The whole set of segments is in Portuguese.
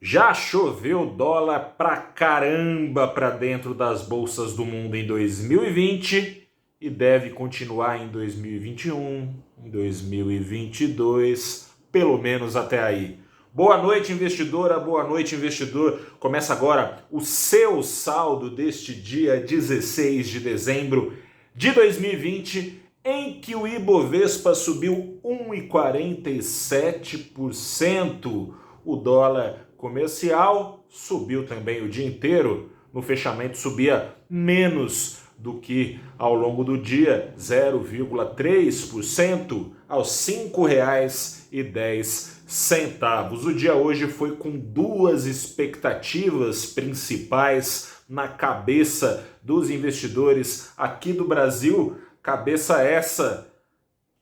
Já choveu dólar pra caramba para dentro das bolsas do mundo em 2020 e deve continuar em 2021, em 2022, pelo menos até aí. Boa noite, investidora, boa noite, investidor. Começa agora o seu saldo deste dia 16 de dezembro de 2020, em que o Ibovespa subiu 1,47%. O dólar comercial subiu também o dia inteiro. No fechamento subia menos do que ao longo do dia, 0,3%, aos R$ 5,10. O dia hoje foi com duas expectativas principais na cabeça dos investidores aqui do Brasil. Cabeça essa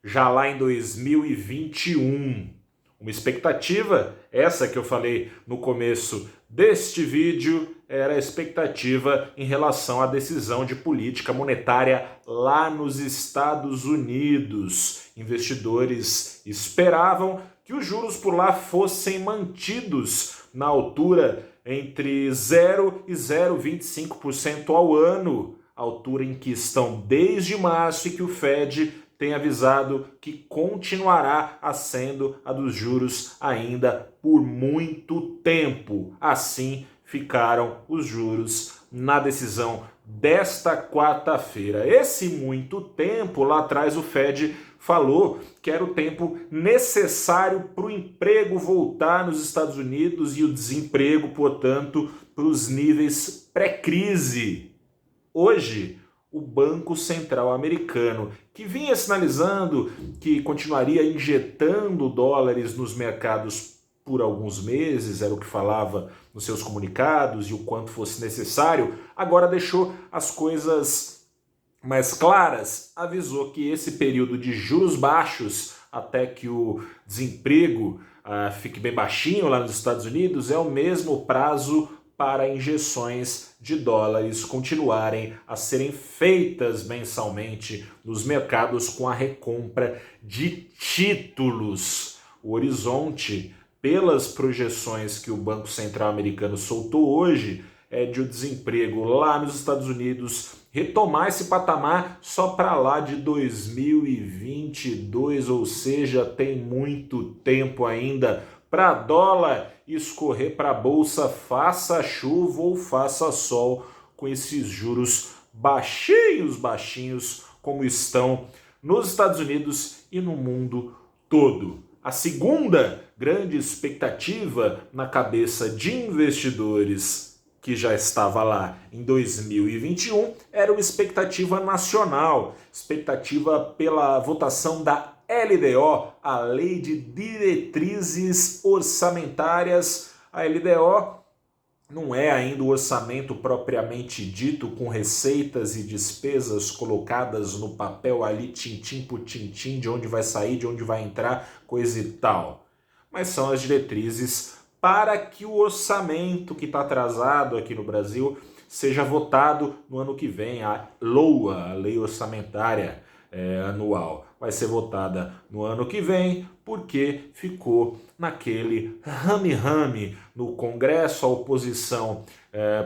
já lá em 2021. Uma expectativa, essa que eu falei no começo deste vídeo, era a expectativa em relação à decisão de política monetária lá nos Estados Unidos. Investidores esperavam que os juros por lá fossem mantidos na altura entre 0 e 0,25% ao ano, altura em que estão desde março e que o Fed tem avisado que continuará sendo a dos juros ainda por muito tempo. Assim ficaram os juros na decisão desta quarta-feira. Esse muito tempo, lá atrás o Fed falou que era o tempo necessário para o emprego voltar nos Estados Unidos e o desemprego, portanto, para os níveis pré-crise. Hoje, o Banco Central americano, que vinha sinalizando que continuaria injetando dólares nos mercados por alguns meses, era o que falava nos seus comunicados e o quanto fosse necessário, agora deixou as coisas mais claras, avisou que esse período de juros baixos, até que o desemprego fique bem baixinho lá nos Estados Unidos, é o mesmo prazo para injeções de dólares continuarem a serem feitas mensalmente nos mercados com a recompra de títulos. O horizonte, pelas projeções que o Banco Central americano soltou hoje, é de o desemprego lá nos Estados Unidos retomar esse patamar só para lá de 2022, ou seja, tem muito tempo ainda para dólar escorrer para a bolsa, faça chuva ou faça sol, com esses juros baixinhos como estão nos Estados Unidos e no mundo todo. A segunda grande expectativa na cabeça de investidores que já estava lá em 2021 era uma expectativa nacional, expectativa pela votação da LDO, a Lei de Diretrizes Orçamentárias. A LDO não é ainda o orçamento propriamente dito, com receitas e despesas colocadas no papel ali, tintim por tintim, de onde vai sair, de onde vai entrar, coisa e tal. Mas são as diretrizes para que o orçamento que está atrasado aqui no Brasil seja votado no ano que vem, a LOA, a Lei Orçamentária Anual. Vai ser votada no ano que vem, porque ficou naquele rame-rame no Congresso. A oposição,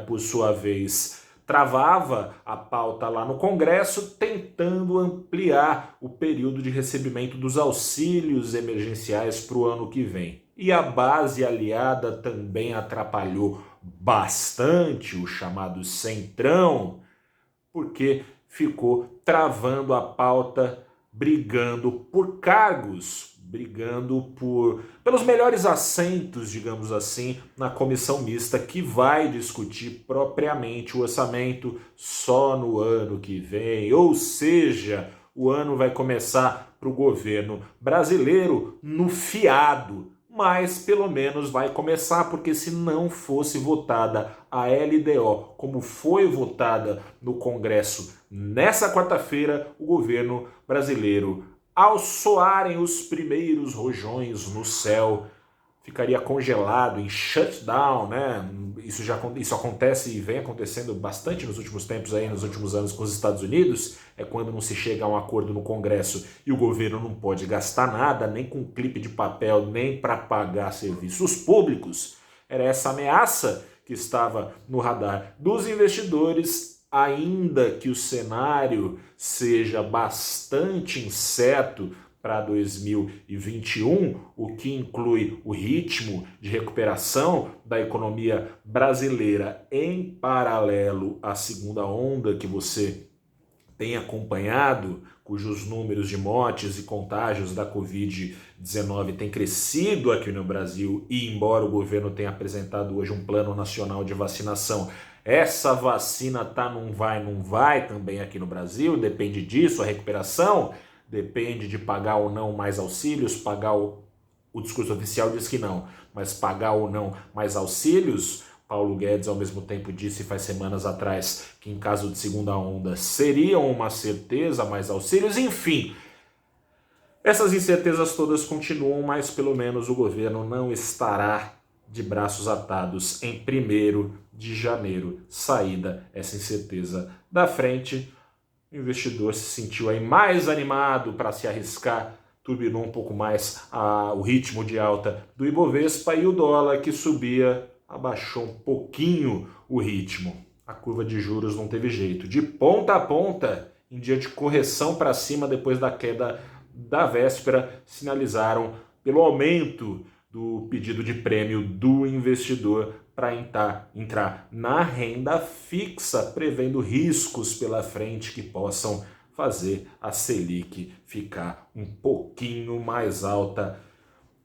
por sua vez, travava a pauta lá no Congresso, tentando ampliar o período de recebimento dos auxílios emergenciais para o ano que vem. E a base aliada também atrapalhou bastante, o chamado Centrão, porque ficou travando a pauta, brigando por cargos, brigando pelos melhores assentos, digamos assim, na comissão mista que vai discutir propriamente o orçamento só no ano que vem. Ou seja, o ano vai começar para o governo brasileiro no fiado, mas pelo menos vai começar, porque se não fosse votada a LDO como foi votada no Congresso nessa quarta-feira, o governo brasileiro, ao soarem os primeiros rojões no céu, ficaria congelado em shutdown, né? Isso acontece e vem acontecendo bastante nos últimos tempos aí, nos últimos anos com os Estados Unidos, é quando não se chega a um acordo no Congresso e o governo não pode gastar nada, nem com clipe de papel, nem para pagar serviços públicos. Era essa ameaça que estava no radar dos investidores, ainda que o cenário seja bastante incerto para 2021, o que inclui o ritmo de recuperação da economia brasileira em paralelo à segunda onda que você tem acompanhado, cujos números de mortes e contágios da Covid-19 têm crescido aqui no Brasil, e embora o governo tenha apresentado hoje um plano nacional de vacinação, essa vacina não vai também aqui no Brasil, depende disso, a recuperação depende de pagar ou não mais auxílios, o discurso oficial diz que não, mas pagar ou não mais auxílios. Paulo Guedes, ao mesmo tempo, disse faz semanas atrás que em caso de segunda onda seriam uma certeza mais auxílios. Enfim, essas incertezas todas continuam, mas pelo menos o governo não estará de braços atados em 1º de janeiro. Saída essa incerteza da frente, o investidor se sentiu aí mais animado para se arriscar, turbinou um pouco mais o ritmo de alta do Ibovespa, e o dólar, que subia, abaixou um pouquinho o ritmo. A curva de juros não teve jeito. De ponta a ponta, em dia de correção para cima depois da queda da véspera, sinalizaram pelo aumento do pedido de prêmio do investidor para entrar na renda fixa, prevendo riscos pela frente que possam fazer a Selic ficar um pouquinho mais alta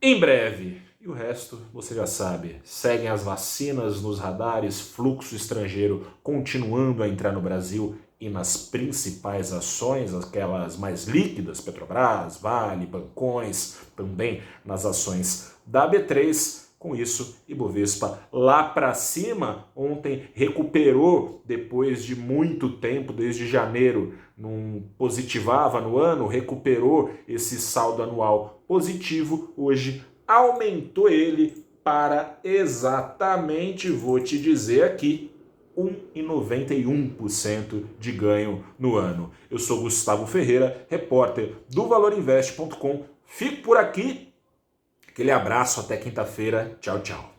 em breve. E o resto você já sabe, seguem as vacinas nos radares, fluxo estrangeiro continuando a entrar no Brasil e nas principais ações, aquelas mais líquidas, Petrobras, Vale, Bancões, também nas ações da B3. Com isso, Ibovespa lá para cima, ontem recuperou depois de muito tempo, desde janeiro, não positivava no ano, recuperou esse saldo anual positivo, hoje aumentou ele para exatamente, vou te dizer aqui, 1,91% de ganho no ano. Eu sou Gustavo Ferreira, repórter do valorinvest.com. Fico por aqui. Aquele abraço, até quinta-feira. Tchau, tchau.